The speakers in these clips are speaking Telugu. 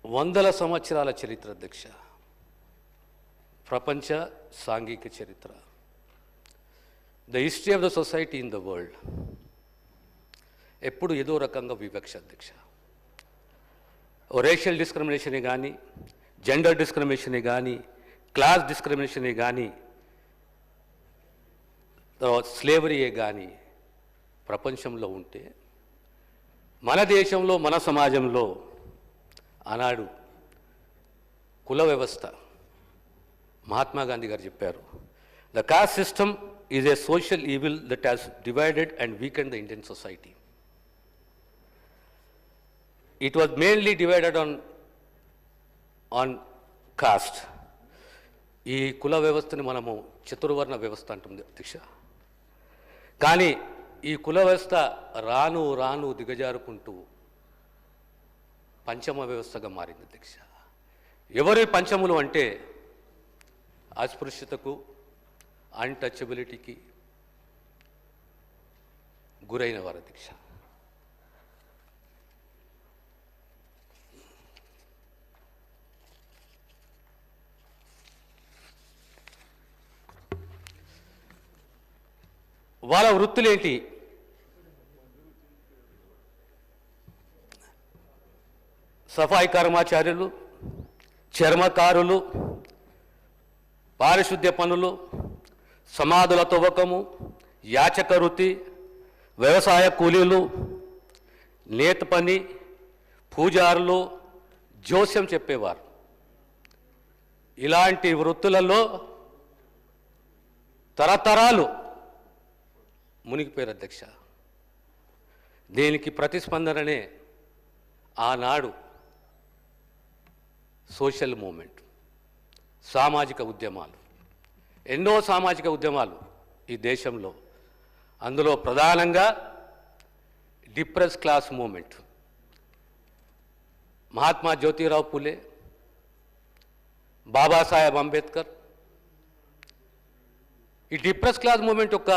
వందల సంవత్సరాల చరిత్ర అధ్యక్ష, ప్రపంచ సాంఘిక చరిత్ర, the history of the society in the world. ఎప్పుడు ఏదో రకంగా వివక్ష అధ్యక్ష. రేషియల్ డిస్క్రిమినేషనే కానీ, జెండర్ డిస్క్రిమినేషనే కానీ, క్లాస్ డిస్క్రిమినేషనే కానీ, తర్వాత స్లేవరీయే కానీ ప్రపంచంలో ఉంటే, మన దేశంలో మన సమాజంలో ఆనాడు కుల వ్యవస్థ, మహాత్మా గాంధీ గారు చెప్పారు, the cost system is a social evil that has divided and weekend the Indian society. It was mainly divided on cost. ఈ కుల వ్యవస్థని మనము చతుర్వర్ణ వ్యవస్థ అంటుంది అధ్యక్ష. కానీ ఈ కుల వ్యవస్థ రాను రాను దిగజారుకుంటూ పంచమ వ్యవస్థగా మారింది అధ్యక్ష. ఎవరి పంచములు అంటే అస్పృశ్యతకు, అన్టచబిలిటీకి గురైన వారు అధ్యక్ష. వాళ్ళ వృత్తులేంటి? సఫాయి కర్మచారులు, చర్మకారులు, పారిశుద్ధ్య పనులు, సమాధుల తవ్వకము, యాచక వృత్తి, వ్యవసాయ కూలీలు, నేత పని, పూజారులు, జోస్యం చెప్పేవారు. ఇలాంటి వృత్తులలో తరతరాలు మునిగిపోయారు అధ్యక్ష. దీనికి ప్రతిస్పందననే ఆనాడు సోషల్ మూమెంట్, సామాజిక ఉద్యమాలు, ఎన్నో సామాజిక ఉద్యమాలు ఈ దేశంలో. అందులో ప్రధానంగా depress class movement, Mahatma Jyotirao Phule, Babasaheb Ambedkar. ఈ డిప్రెస్ క్లాస్ మూమెంట్ యొక్క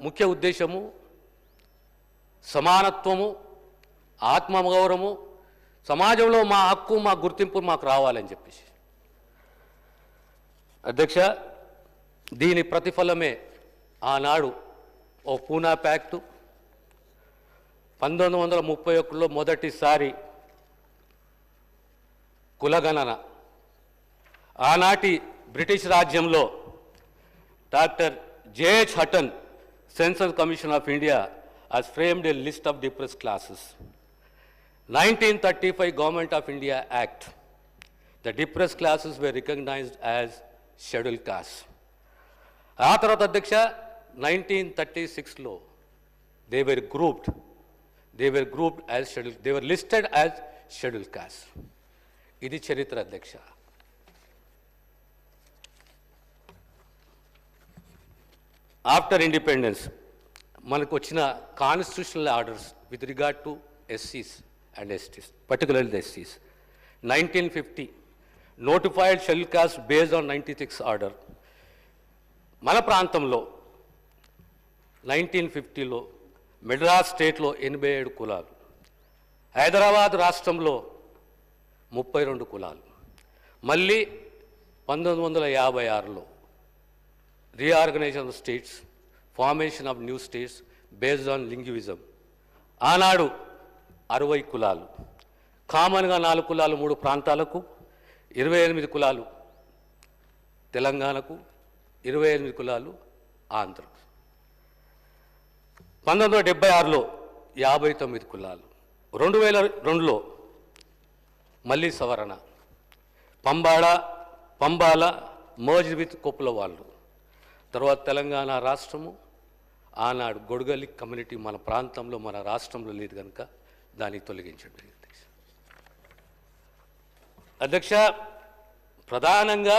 ముఖ్య ఉద్దేశము సమానత్వము, ఆత్మగౌరవము, సమాజంలో మా హక్కు, మా గుర్తింపు మాకు రావాలని చెప్పేసి అధ్యక్ష. దీని ప్రతిఫలమే ఆనాడు ఓ పూనా ప్యాక్టు, 1931లో మొదటిసారి కులగణన. ఆనాటి బ్రిటిష్ రాజ్యంలో doctor JH Hutton, census commission of India, has framed a list of depressed classes. 1935 Government of India Act, the depressed classes were recognized as scheduled castes. ఆ తర్వాత అధ్యక్ష 1936లో they were grouped as scheduled, they were listed as scheduled castes. ఇది చరిత్ర అధ్యక్ష. ఆఫ్టర్ ఇండిపెండెన్స్ మనకు వచ్చిన constitutional orders with regard to ఎస్సీస్ and ఎస్టీస్, particularly the ఎస్సీస్. 1950 notified schedule caste based on 96 order. మన ప్రాంతంలో 1950లో మెడ్రాస్ స్టేట్లో 87 కులాలు, హైదరాబాద్ రాష్ట్రంలో 32 కులాలు. మళ్ళీ 1956లో reorganisation of states, formation of new states based on linguism. ఆనాడు 60 కులాలు, కామన్గా 4 కులాలు 3 ప్రాంతాలకు, 28 కులాలు తెలంగాణకు, 28 కులాలు ఆంధ్రకు. 1976లో 59 కులాలు. 2002లో మళ్ళీ సవరణ, పంబాల మర్జ్ విత్ కొప్పుల వాళ్ళు. తర్వాత తెలంగాణ రాష్ట్రము, ఆనాడు గొడుగలి కమ్యూనిటీ మన ప్రాంతంలో, మన రాష్ట్రంలో లేదు కనుక దాన్ని తొలగించండి అధ్యక్ష. ప్రధానంగా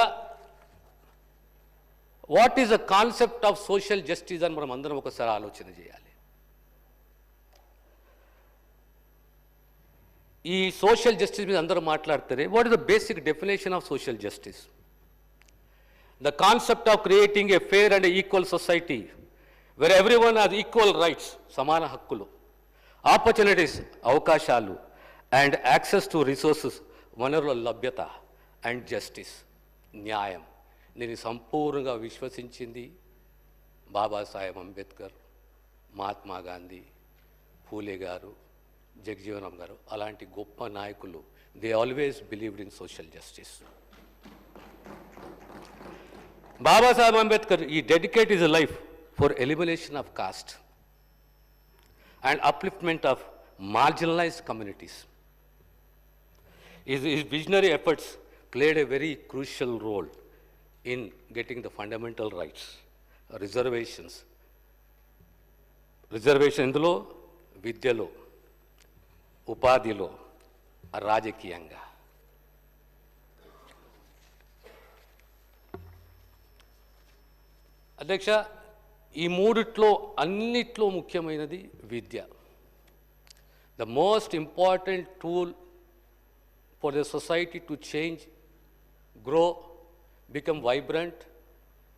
what is the concept of social justice అని మనం అందరం ఒకసారి ఆలోచన చేయాలి. ఈ సోషల్ జస్టిస్ మీద అందరూ మాట్లాడతారే, what is the basic definition of social justice? The concept of creating a fair and equal society where everyone has equal rights, samana hakkulu, opportunities, avakashalu, and access to resources వనరుల లభ్యత అండ్ జస్టిస్, న్యాయం. నేను సంపూర్ణంగా విశ్వసించింది బాబాసాహెబ్ అంబేద్కర్, మహాత్మా గాంధీ, పూలే గారు, జగజీవనం గారు అలాంటి గొప్ప నాయకులు. They always believed in social justice. Babasaheb Ambedkar he dedicated his life for elimination of caste and upliftment of marginalized communities. His visionary efforts played a very crucial role in getting the fundamental rights, reservations. Reservation ఎందులో? విద్యలో, ఉపాధిలో, రాజకీయంగా. అధ్యక్ష, ఈ మూడిట్లో అన్నిట్లో ముఖ్యమైనది విద్య. The most important tool for the society to change, grow, become vibrant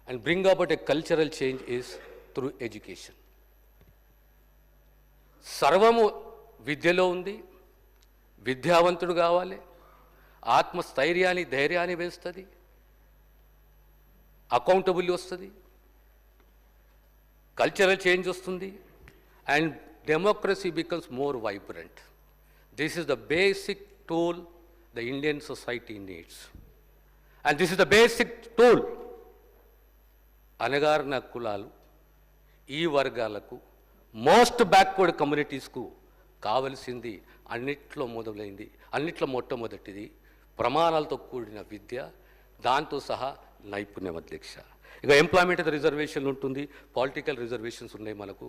and bring about a cultural change is through education. సర్వము విద్యలో ఉంది. విద్యావంతుడు కావాలి, ఆత్మస్థైర్యాన్ని, ధైర్యాన్ని వేస్తుంది, అకౌంటబుల్ వస్తుంది, కల్చరల్ చేంజ్ వస్తుంది, and democracy becomes more vibrant. This is the basic tool the Indian society needs, and this is the basic tool అణగారిన కులాలు, ఈ వర్గాలకు, మోస్ట్ బ్యాక్వర్డ్ కమ్యూనిటీస్కు కావలసింది. అన్నిట్లో మొదలైంది, అన్నిట్లో మొట్టమొదటిది ప్రమాణాలతో కూడిన విద్య, దాంతో సహా నైపుణ్యం. అధ్యక్ష, ఇక ఎంప్లాయ్మెంట్ రిజర్వేషన్ ఉంటుంది, పొలిటికల్ రిజర్వేషన్స్ ఉన్నాయి మనకు.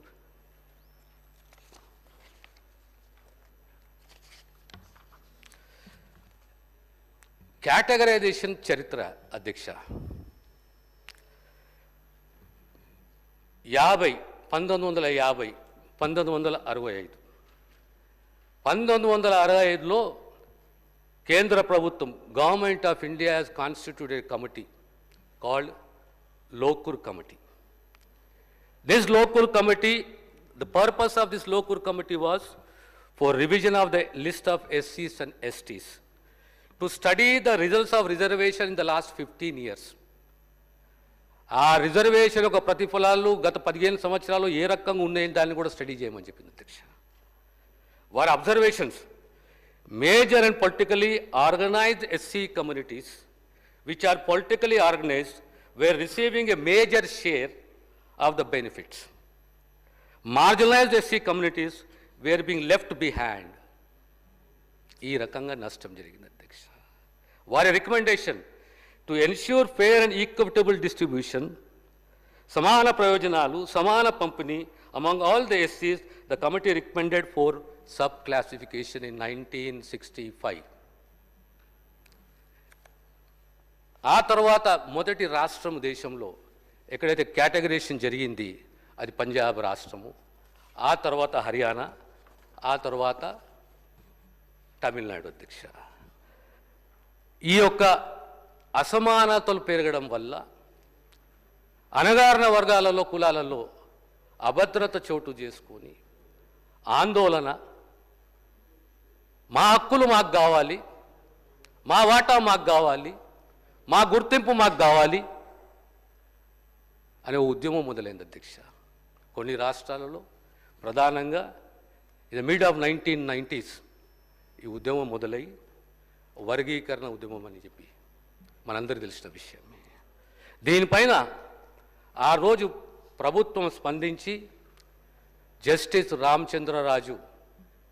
కేటగరైజేషన్ చరిత్ర అధ్యక్ష, 1950, 1965. 1965లో కేంద్ర ప్రభుత్వం, government of India has constituted a committee called Lokur Committee. This Lokur Committee, the purpose of this Lokur Committee was for revision of the list of SCs and STs, to study the results of reservation in the last 15 years. ఆ రిజర్వేషన్ యొక్క ప్రతిఫలాలు గత 15 సంవత్సరాలు ఏ రకంగా ఉన్నాయని దాన్ని కూడా స్టడీ చేయమని చెప్పింది అధ్యక్ష. వారి observations, major and politically organised SC communities which are politically organized were receiving a major share of the benefits. Marginalized SC communities were being left behind. ఈ రకంగా నష్టం జరిగింది అధ్యక్ష. వారి recommendation to ensure fair and equitable distribution, సమాన ప్రయోజనాలు, సమాన పంపిణీ అమంగ్ ఆల్ ద ఎస్సీస్, the committee recommended for sub classification in 1965. ఆ తర్వాత మొదటి రాష్ట్రం దేశంలో ఎక్కడైతే కేటగరైజేషన్ జరిగింది అది పంజాబ్ రాష్ట్రము, ఆ తర్వాత హర్యానా, ఆ తర్వాత తమిళనాడు అధ్యక్ష. ఈ యొక్క అసమానతలు పెరగడం వల్ల అణగారిన వర్గాలలో, కులాలలో అభద్రత చోటు చేసుకొని ఆందోళన, మా హక్కులు మాకు కావాలి, మా వాటా మాకు కావాలి, మా గుర్తింపు మాకు కావాలి అనే ఉద్యమం మొదలైంది అధ్యక్ష. కొన్ని రాష్ట్రాలలో ప్రధానంగా ఇది మిడ్ ఆఫ్ 1990s ఈ ఉద్యమం మొదలై వర్గీకరణ ఉద్యమం అని చెప్పి మనందరికీ తెలిసిన విషయమే. దీనిపైన ఆ రోజు ప్రభుత్వం స్పందించి జస్టిస్ రామచంద్రరాజు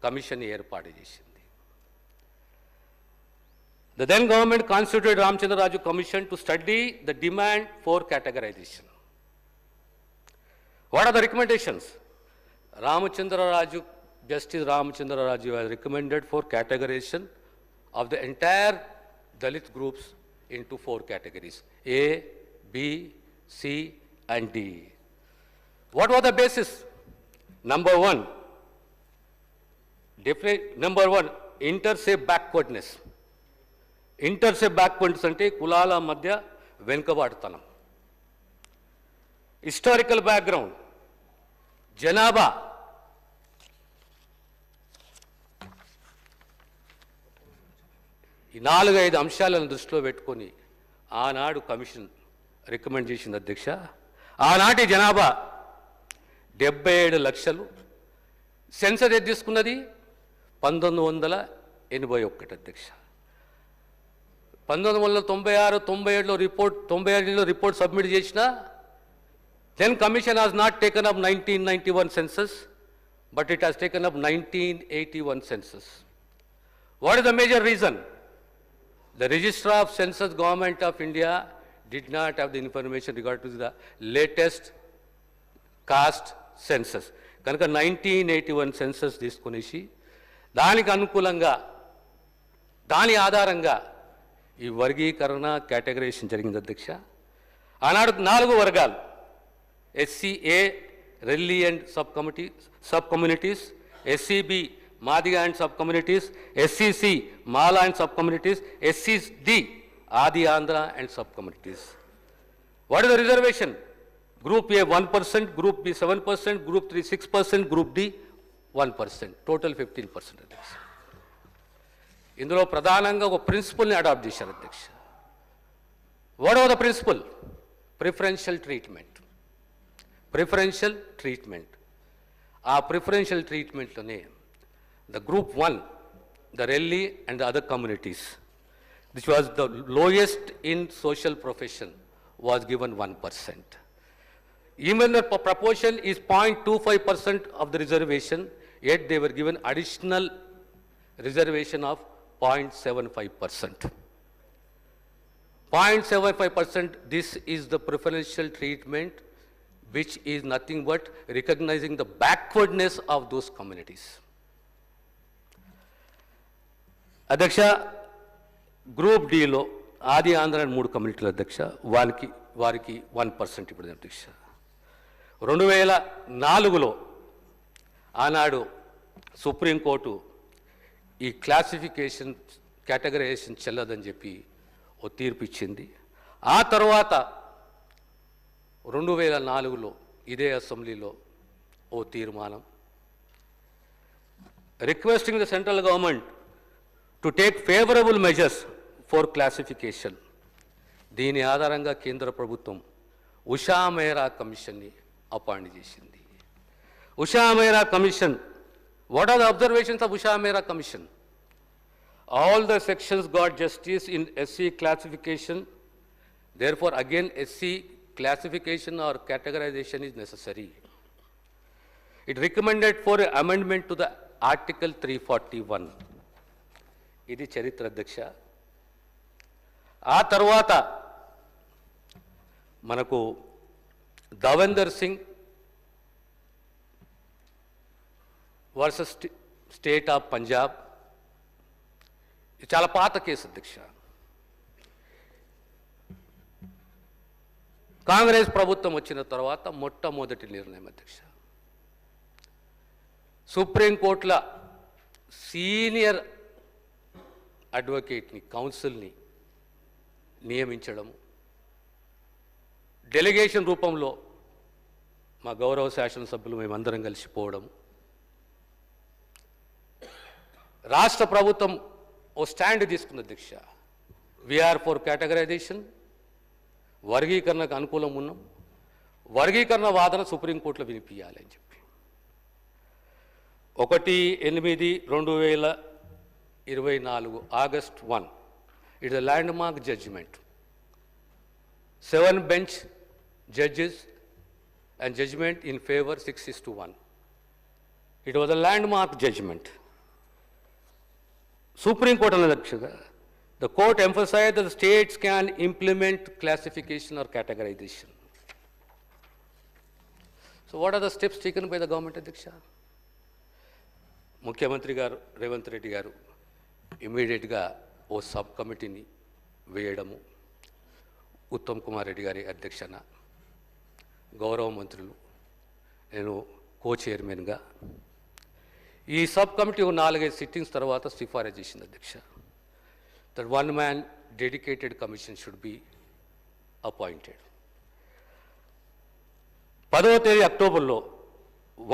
కమిషన్ ఏర్పాటు చేసింది. The then government constituted Ramchandra Raju Commission to study the demand for categorization. What are the recommendations? Justice Ramchandra Raju has recommended for categorization of the entire Dalit groups into 4 categories: A, B, C, and D. What was the basis? Number one, inter-se backwardness. Inter se backwards అంటే కులాల మధ్య వెనుకబాటుతనం. హిస్టారికల్ బ్యాక్గ్రౌండ్, జనాభా, ఈ 4-5 అంశాలను దృష్టిలో పెట్టుకొని ఆనాడు కమిషన్ రికమెండ్ చేసింది అధ్యక్ష. ఆనాటి జనాభా 77 లక్షలు. సెన్సస్ ఏది తీసుకున్నది 1981 అధ్యక్ష. 1996-97లో రిపోర్ట్ సబ్మిట్ చేసిన then commission has not taken up 1991 census, but it has taken up 1981 census. What is the major reason? The Registrar of Census Government of India did not have the information regarding to the latest caste census. కనుక 1981 సెన్సస్ తీసుకునేసి దానికి అనుకూలంగా దాని ఆధారంగా ఈ వర్గీకరణ కేటగరైజేషన్ జరిగింది అధ్యక్ష. ఆనాడు 4 వర్గాలు SCA Relli and sub communities, SCB Madiga and sub communities, SCC Mala and sub communities, SCD Adi Andhra and sub communities. What is the reservation? Group A 1%, group B 7%, group 3 6%, group D 1%, total 15% అధ్యక్ష. ఇందులో ప్రధానంగా ఒక ప్రిన్సిపల్ని అడాప్ట్ చేశారు అధ్యక్ష. What are the principle? Preferential treatment. ఆ ప్రిఫరెన్షియల్ ట్రీట్మెంట్లోనే the group 1, the Relli and the other communities, which was the lowest in social profession, was given 1%. Even the proportion is 0.25% of the reservation, yet they were given additional reservation of 0.75%. 0.75%, this is the preferential treatment, which is nothing but recognizing the backwardness of those communities. అధ్యక్ష, గ్రూప్ డిలో ఆది ఆంధ్ర 3 కమ్యూనిటీలు అధ్యక్ష, వారికి 1% ఇప్పుడు అధ్యక్ష. 2004లో ఆనాడు సుప్రీంకోర్టు ఈ కేటగరైజేషన్ చెల్లదని చెప్పి ఓ తీర్పు ఇచ్చింది. ఆ తర్వాత 2004లో ఇదే అసెంబ్లీలో ఓ తీర్మానం requesting the central government to take favourable measures for classification. దీని ఆధారంగా కేంద్ర ప్రభుత్వం ఉషా మెహ్రా కమిషన్ని అపాయింట్ చేసింది. Usha Mehra commission, what are the observations of Usha Mehra commission? All the sections got justice in SC classification, therefore again SC classification or categorization is necessary. It recommended for amendment to the Article 341. ఇది చరిత్ర అధ్యక్ష. ఆ తర్వాత మనకు Davinder Singh versus state of Punjab, ఇది చాలా పాత కేసు అధ్యక్ష. కాంగ్రెస్ ప్రభుత్వం వచ్చిన తర్వాత మొట్టమొదటి నిర్ణయం అధ్యక్ష, సుప్రీంకోర్టుల సీనియర్ అడ్వకేట్ని, కౌన్సిల్ని నియమించడము, డెలిగేషన్ రూపంలో మా గౌరవ శాసనసభ్యులు మేమందరం కలిసిపోవడము, రాష్ట్ర ప్రభుత్వం ఓ స్టాండ్ తీసుకుంది అధ్యక్ష. వీఆర్ ఫర్ కేటగరైజేషన్, వర్గీకరణకు అనుకూలం ఉన్నాం, వర్గీకరణ వాదన సుప్రీంకోర్టులో వినిపించాలి అని చెప్పి 1/8/2024 August 1, it is a landmark judgment. 7 bench judges and judgment in favor 6-1. It was a landmark judgment. Supreme Court another, the court emphasized that the states can implement classification or categorization. So what are the steps taken by the government, Adhyaksha? ముఖ్యమంత్రి గారు రేవంత్ రెడ్డి గారు ఇమీడియట్గా ఓ సబ్ కమిటీని వేయడము, ఉత్తమ్ కుమార్ రెడ్డి గారి అధ్యక్షన, గౌరవ మంత్రులు, నేను కో చైర్మన్గా ఈ సబ్ కమిటీ 4-5 సిట్టింగ్స్ తర్వాత సిఫారసు చేసింది అధ్యక్ష. That 1 man dedicated commission should be appointed. 10వ తేదీ అక్టోబర్లో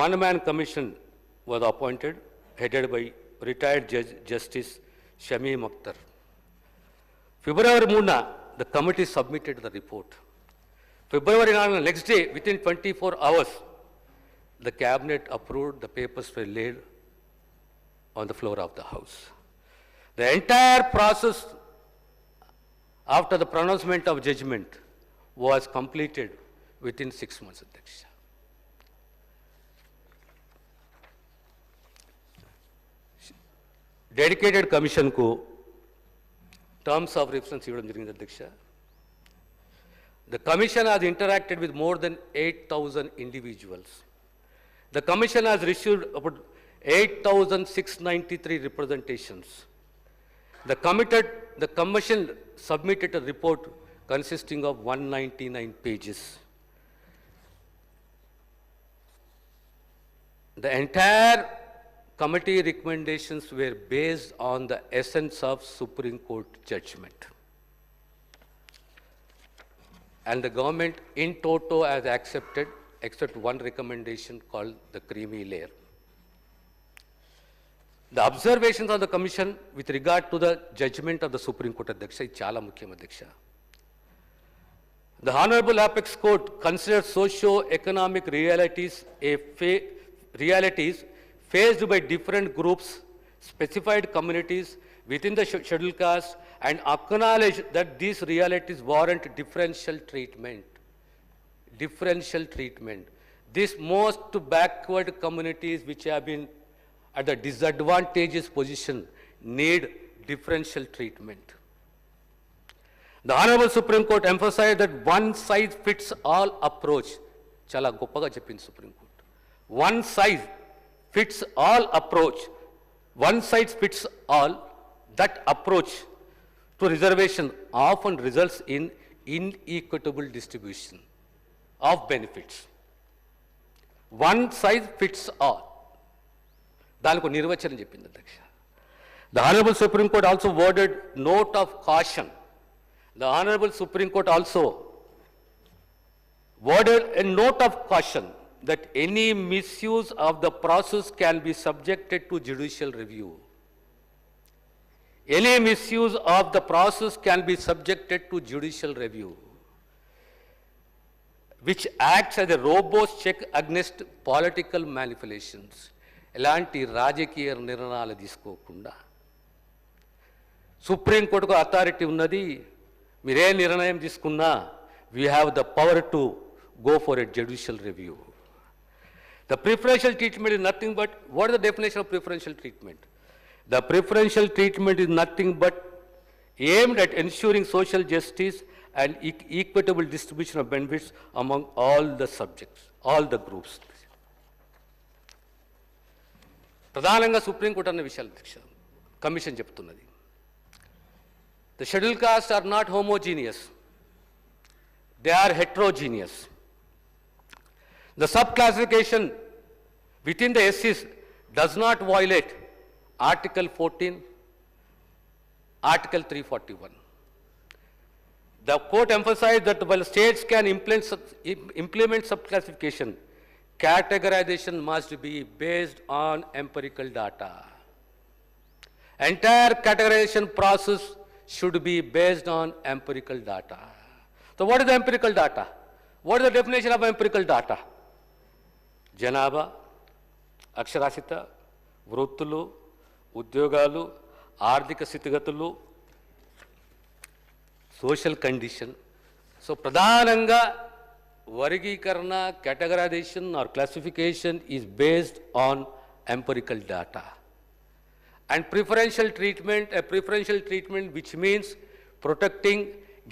1 man commission was appointed, headed by retired Judge Justice Shamim Akhtar. February 3, the committee submitted the report. February 9, the next day, within 24 hours, the cabinet approved, the papers were laid on the floor of the House. The entire process after the pronouncement of judgment was completed within 6 months, Adhyaksha. Dedicated commission ku terms of reference ఇవ్వడం జరిగింది, అధ్యక్ష. The commission has interacted with more than 8,000 individuals. The commission has received about 8,693 representations. The commission submitted a report consisting of 199 pages. The entire committee recommendations were based on the essence of Supreme Court judgment. And the government in toto has accepted, except one recommendation called the creamy layer. The observations of the commission with regard to the judgment of the Supreme Court, Adhyaksha, is chala mukyam, Adhyaksha. The Honorable Apex Court considers socio-economic realities faced by different groups, specified communities within the scheduled caste, and acknowledge that these realities warrant differential treatment. Differential treatment. These most backward communities which have been at the disadvantageous position need differential treatment. The Honorable Supreme Court emphasized that one size fits all approach. Chala goppaga cheppindi Supreme Court. One size fits all approach. One size fits all. That approach to reservation often results in inequitable distribution of benefits. One size fits all. దానికి నిర్వచనం చెప్పింది, అధ్యక్ష. The Honorable Supreme Court also worded note of caution. The Honorable Supreme Court also worded a note of caution that any misuse of the process can be subjected to judicial review. Any misuse of the process can be subjected to judicial review, which acts as a robust check against political manipulations. ఎలాంటి రాజకీయ నిర్ణయాలు తీసుకోకుండా సుప్రీంకోర్టుకు అథారిటీ ఉన్నది. మీరే నిర్ణయం తీసుకున్నా we have the power to go for a judicial review. The preferential treatment is nothing but, what is the definition of preferential treatment? The preferential treatment is nothing but aimed at ensuring social justice and equitable distribution of benefits among all the subjects, all the groups. ప్రధానంగా సుప్రీంకోర్టు అన్న విషయాలు, అధ్యక్ష, కమిషన్ చెప్తున్నది. The scheduled castes are not homogeneous. They are heterogeneous. The subclassification within the SCs does not violate Article 14, Article 341. The court emphasized that while states can implement subclassification, categorization must be based on empirical data. Entire categorization process should be based on empirical data. So what is the empirical data? What is the definition of empirical data? జనాభా, అక్షరాస్యత, వృత్తులు, ఉద్యోగాలు, ఆర్థిక స్థితిగతులు, సోషల్ కండిషన్. సో ప్రధానంగా వర్గీకరణ, categorization or classification is based on empirical data. And preferential treatment, a preferential treatment which means protecting,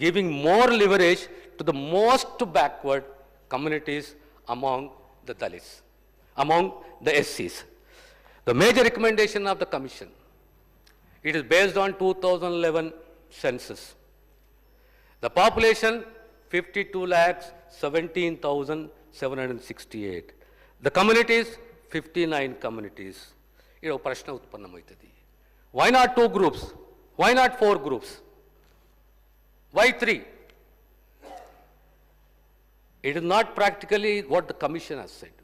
giving more leverage to the most backward communities among the Dalits, among the SCs. The major recommendation of the commission, it is based on 2011 census. The population 52,17,768. The communities 59 communities. ఇది ఒక ప్రశ్న ఉత్పన్నమవుతుంది. Why not 2 groups? Why not 4 groups? Why 3? It is not practically what the commission has said.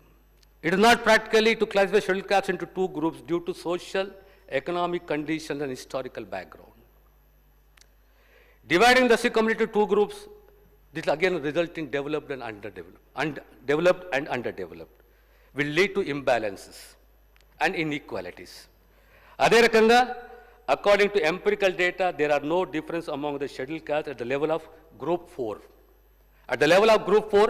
It is not practically to classify scheduled castes into 2 groups due to social, economic conditions and historical background. Dividing the Sikh community into two groups, this will again result in developed and underdeveloped, will lead to imbalances and inequalities. అదే రకంగా according to empirical data, there are no difference among the scheduled castes at the level of group 4. At the level of group 4,